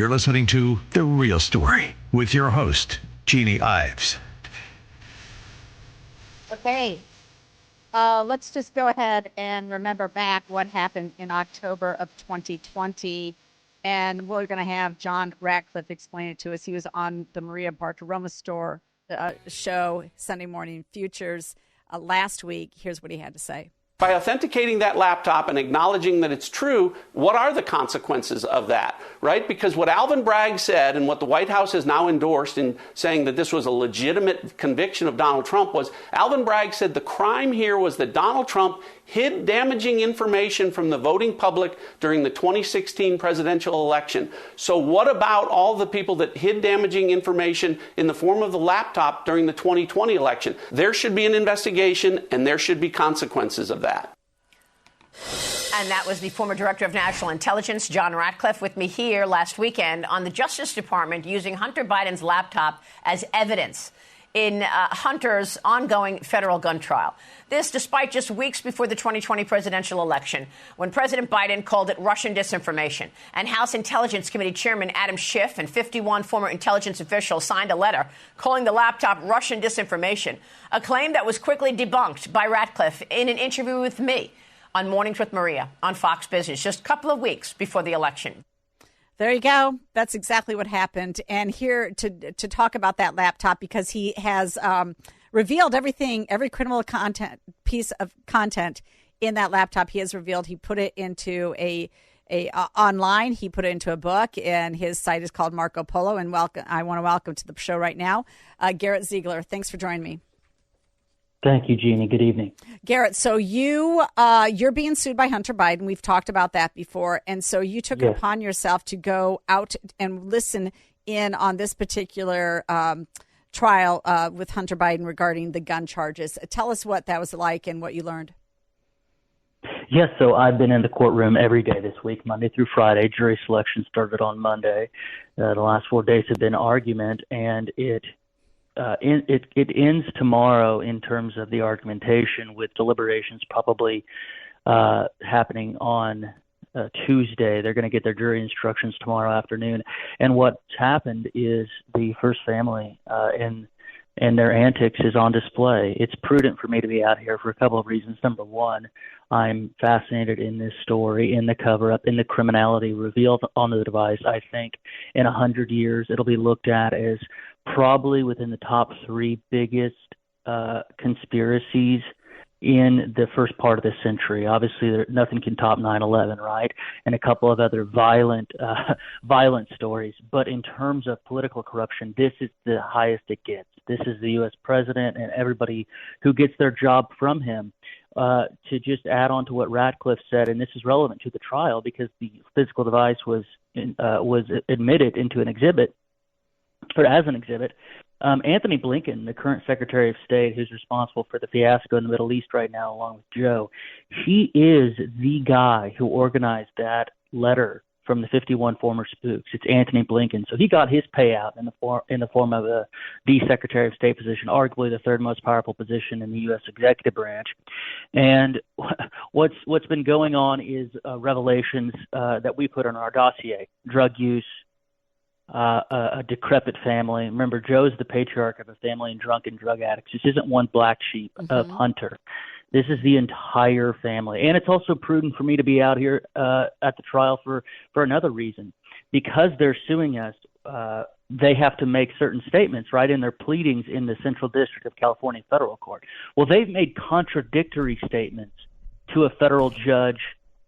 You're listening to The Real Story with your host, Jeanne Ives. Okay, let's just go ahead and remember back what happened in October of 2020. And we're going to have John Ratcliffe explain it to us. He was on the Maria Bartiromo show, Sunday Morning Futures, last week. Here's what he had to say. By authenticating that laptop and acknowledging that it's true, what are the consequences of that, right? Because what Alvin Bragg said and what the White House has now endorsed in saying that this was a legitimate conviction of Donald Trump was Alvin Bragg said the crime here was that Donald Trump hid damaging information from the voting public during the 2016 presidential election. So what about all the people that hid damaging information in the form of the laptop during the 2020 election? There should be an investigation and there should be consequences of that. And that was the former director of national intelligence, John Ratcliffe, with me here last weekend on the Justice Department using Hunter Biden's laptop as evidence in Hunter's ongoing federal gun trial. This despite just weeks before the 2020 presidential election, when President Biden called it Russian disinformation, and House Intelligence Committee Chairman Adam Schiff and 51 former intelligence officials signed a letter calling the laptop Russian disinformation, a claim that was quickly debunked by Ratcliffe in an interview with me on Mornings with Maria on Fox Business just a couple of weeks before the election. There you go. That's exactly what happened. And here to talk about that laptop, because he has revealed everything, every criminal piece of content in that laptop he has revealed. He put it into a online. He put it into a book, and his site is called Marco Polo. And I want to welcome to the show right now, Garrett Ziegler. Thanks for joining me. Thank you, Jeanne. Good evening. Garrett, so you're being sued by Hunter Biden. We've talked about that before. And so you took it upon yourself to go out and listen in on this particular trial with Hunter Biden regarding the gun charges. Tell us what that was like and what you learned. Yes, so I've been in the courtroom every day this week, Monday through Friday. Jury selection started on Monday. The last 4 days have been argument, and it ends tomorrow in terms of the argumentation, with deliberations probably happening on Tuesday. They're going to get their jury instructions tomorrow afternoon. And what's happened is the first family and their antics is on display. It's prudent for me to be out here for a couple of reasons. Number one, I'm fascinated in this story, in the cover-up, in the criminality revealed on the device. I think in 100 years it'll be looked at as probably within the top 3 biggest conspiracies in the first part of the century. Obviously, nothing can top 9/11, right? And a couple of other violent stories. But in terms of political corruption, this is the highest it gets. This is the U.S. president and everybody who gets their job from him. To just add on to what Ratcliffe said, and this is relevant to the trial because the physical device was admitted into an exhibit, or as an exhibit. Anthony Blinken, the current Secretary of State, who's responsible for the fiasco in the Middle East right now, along with Joe, he is the guy who organized that letter from the 51 former spooks. It's Anthony Blinken. So he got his payout in the form of the Secretary of State position, arguably the third most powerful position in the U.S. executive branch. And what's been going on is revelations that we put on our dossier: drug use, a decrepit family. Remember, Joe's the patriarch of a family of drunken drug addicts. This isn't one black sheep of Hunter. This is the entire family. And it's also prudent for me to be out here at the trial for another reason. Because they're suing us, they have to make certain statements, right, in their pleadings in the Central District of California Federal Court. Well, they've made contradictory statements to a federal judge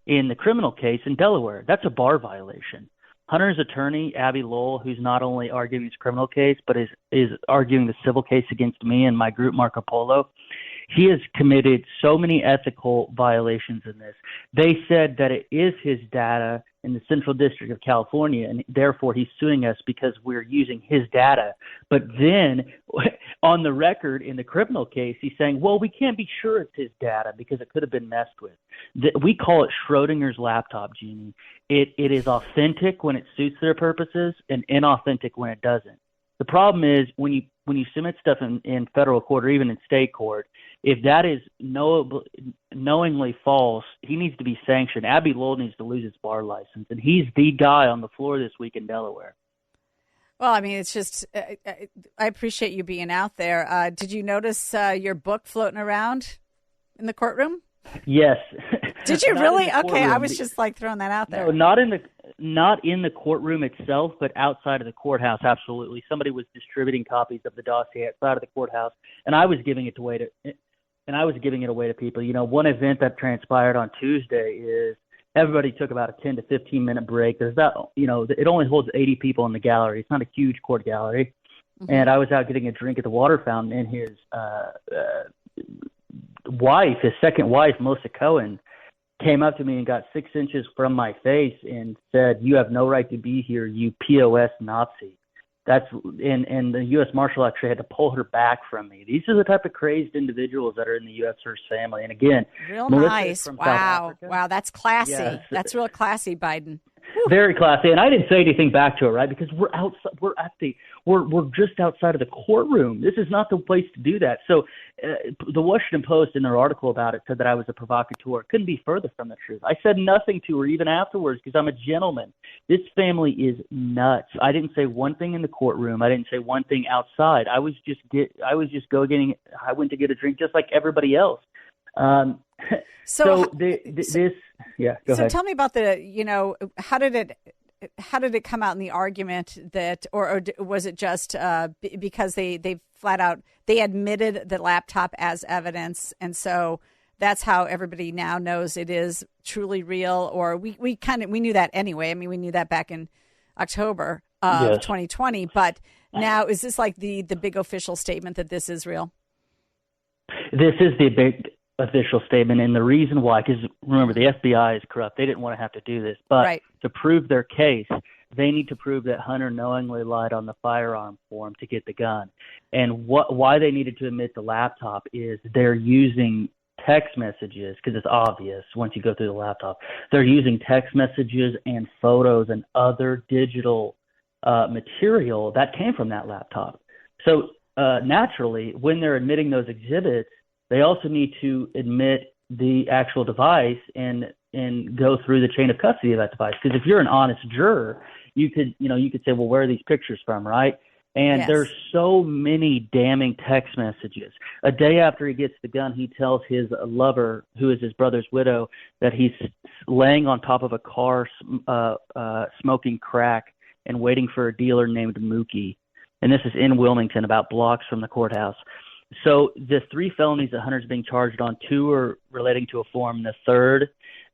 in the criminal case in Delaware. That's a bar violation. Hunter's attorney, Abby Lowell, who's not only arguing his criminal case, but is arguing the civil case against me and my group, Marco Polo, he has committed so many ethical violations in this. They said that it is his data in the Central District of California, and therefore he's suing us because we're using his data. But then on the record in the criminal case, he's saying, well, we can't be sure it's his data because it could have been messed with. We call it Schrodinger's laptop, Jeanne. It is authentic when it suits their purposes and inauthentic when it doesn't. The problem is when you submit stuff in federal court or even in state court, If that is knowingly false, he needs to be sanctioned. Abbey Lowell needs to lose his bar license, and he's the guy on the floor this week in Delaware. Well, I mean, it's just, I appreciate you being out there. Did you notice your book floating around in the courtroom? Yes. Did you really? Okay, I was just like throwing that out there. No, not in the courtroom itself, but outside of the courthouse. Absolutely, somebody was distributing copies of the dossier outside of the courthouse, and I was giving it away to people. You know, one event that transpired on Tuesday is everybody took about a 10 to 15 minute break. There's about, it only holds 80 people in the gallery. It's not a huge court gallery. Mm-hmm. And I was out getting a drink at the water fountain, and his his second wife, Melissa Cohen, came up to me and got 6 inches from my face and said, "You have no right to be here, you POS Nazi." And the U.S. Marshal actually had to pull her back from me. These are the type of crazed individuals that are in the U.S. First Family. And again, real Melissa nice. From Wow. Wow. That's classy. Yes. That's real classy, Biden. Very classy. And I didn't say anything back to her, right? Because we're outside. We're just outside of the courtroom. This is not the place to do that. So the Washington Post, in their article about it, said that I was a provocateur. Couldn't be further from the truth. I said nothing to her even afterwards because I'm a gentleman. This family is nuts. I didn't say one thing in the courtroom. I didn't say one thing outside. I went to get a drink just like everybody else. Go ahead. Tell me about how did it come out in the argument that, or was it just because they flat out, they admitted the laptop as evidence, and so that's how everybody now knows it is truly real? Or we knew that anyway. I mean, we knew that back in October of 2020, but now is this like the big official statement that this is real? This is the big official statement, and the reason why, because remember, the FBI is corrupt. They didn't want to have to do this, but to prove their case, they need to prove that Hunter knowingly lied on the firearm form to get the gun. And why they needed to admit the laptop is they're using text messages, because it's obvious once you go through the laptop. They're using text messages and photos and other digital material that came from that laptop. So naturally, when they're admitting those exhibits, they also need to admit the actual device and go through the chain of custody of that device. Because if you're an honest juror, you could say, well, where are these pictures from, right? And there's so many damning text messages. A day after he gets the gun, he tells his lover, who is his brother's widow, that he's laying on top of a car smoking crack and waiting for a dealer named Mookie. And this is in Wilmington, about blocks from the courthouse. So the 3 felonies that Hunter's being charged on, 2 are relating to a form. The third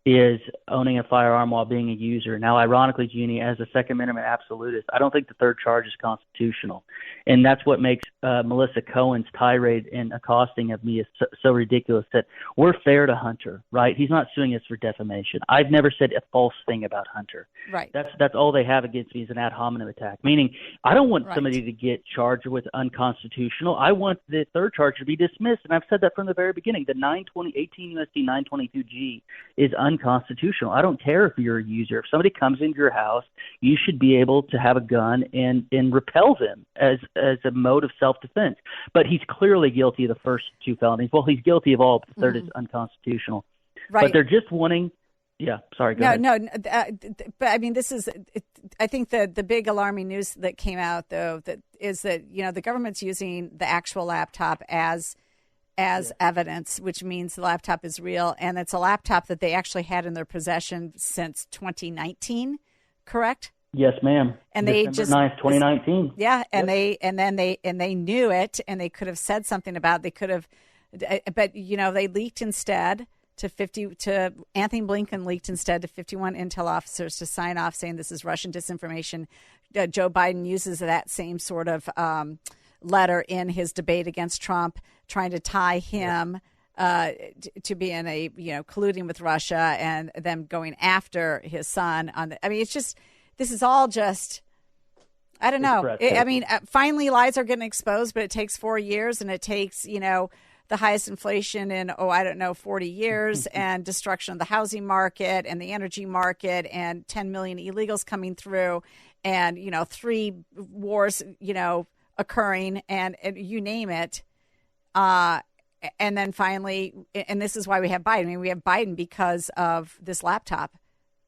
is owning a firearm while being a user. Now, ironically, Jeanne, as a Second Amendment absolutist, I don't think the third charge is constitutional. And that's what makes Melissa Cohen's tirade and accosting of me is so ridiculous, that we're fair to Hunter, right? He's not suing us for defamation. I've never said a false thing about Hunter. Right. That's all they have against me is an ad hominem attack, meaning I don't want somebody to get charged with unconstitutional. I want the third charge to be dismissed. And I've said that from the very beginning. The 18 U.S.C. 922G is unconstitutional. I don't care if you're a user. If somebody comes into your house, you should be able to have a gun and repel them as a mode of self-defense. But he's clearly guilty of the first 2 felonies. Well, he's guilty of all, but the third is unconstitutional. Right. But they're just wanting. Yeah, sorry. Go ahead. But I mean, this is. I think the big alarming news that came out, though, is that the government's using the actual laptop as evidence, which means the laptop is real, and it's a laptop that they actually had in their possession since 2019. Correct? Yes, ma'am. And December they just 9th, 2019. Yeah, and they knew it, and they could have said something about it. They could have, but they leaked instead to Anthony Blinken leaked instead to 51 intel officers to sign off saying this is Russian disinformation. Joe Biden uses that same sort of letter in his debate against Trump, trying to tie him to be in a colluding with Russia and them going after his son. It's just, this is all just, I don't know. Finally lies are getting exposed, but it takes 4 years, and it takes the highest inflation in 40 years, and destruction of the housing market and the energy market, and 10 million illegals coming through, and 3 wars occurring, and you name it. And then finally, and this is why we have Biden. I mean, we have Biden because of this laptop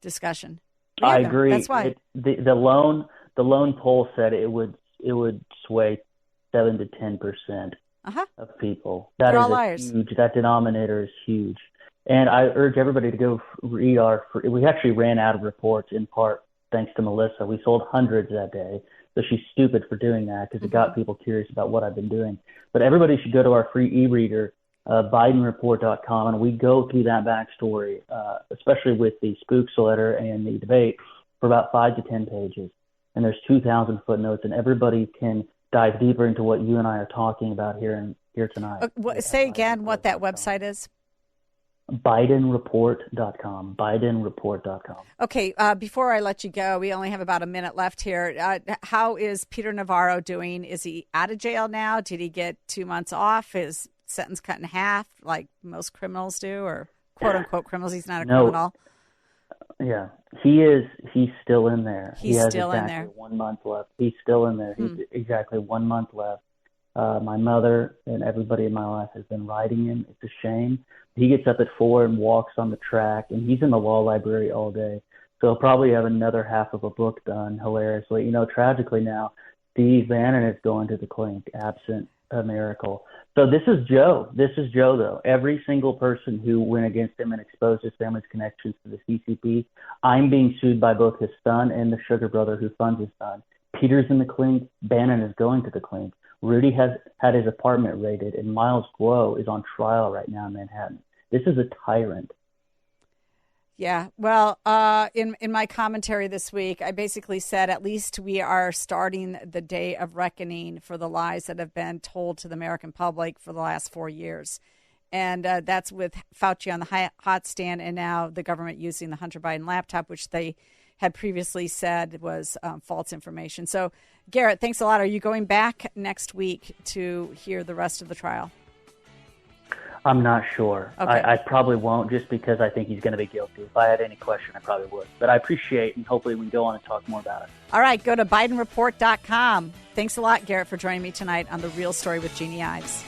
discussion. I agree. That's why the loan poll said it would sway 7 to 10% of people. That They're is all liars. huge. That denominator is huge. And I urge everybody to go read we actually ran out of reports in part thanks to Melissa. We sold hundreds that day. So she's stupid for doing that because it got people curious about what I've been doing. But everybody should go to our free e-reader, BidenReport.com, and we go through that backstory, especially with the Spooks letter and the debate, for about 5 to 10 pages. And there's 2,000 footnotes, and everybody can dive deeper into what you and I are talking about here tonight. Say again what that website is. BidenReport.com. BidenReport.com. Okay, before I let you go, we only have about a minute left here. How is Peter Navarro doing? Is he out of jail now? Did he get 2 months off? His sentence cut in half, like most criminals do, or quote unquote criminals? He's not a criminal. Yeah, he is. He's still in there. He's he has still exactly in there. 1 month left. He's still in there. He's exactly 1 month left. My mother and everybody in my life has been writing him. It's a shame. He gets up at 4 and walks on the track, and he's in the law library all day. So he'll probably have another half of a book done, hilariously. You know, tragically now, Steve Bannon is going to the clink, absent a miracle. So this is Joe. This is Joe, though. Every single person who went against him and exposed his family's connections to the CCP, I'm being sued by both his son and the sugar brother who funds his son. Peter's in the clink. Bannon is going to the clink. Rudy has had his apartment raided, and Miles Guo is on trial right now in Manhattan. This is a tyrant. Yeah. Well, in my commentary this week, I basically said at least we are starting the day of reckoning for the lies that have been told to the American public for the last 4 years. And that's with Fauci on the hot stand and now the government using the Hunter Biden laptop, which they had previously said was false information. So, Garrett, thanks a lot. Are you going back next week to hear the rest of the trial? I'm not sure. Okay. I probably won't, just because I think he's going to be guilty. If I had any question, I probably would. But I appreciate, and hopefully we can go on and talk more about it. All right, go to BidenReport.com. Thanks a lot, Garrett, for joining me tonight on The Real Story with Jeanne Ives.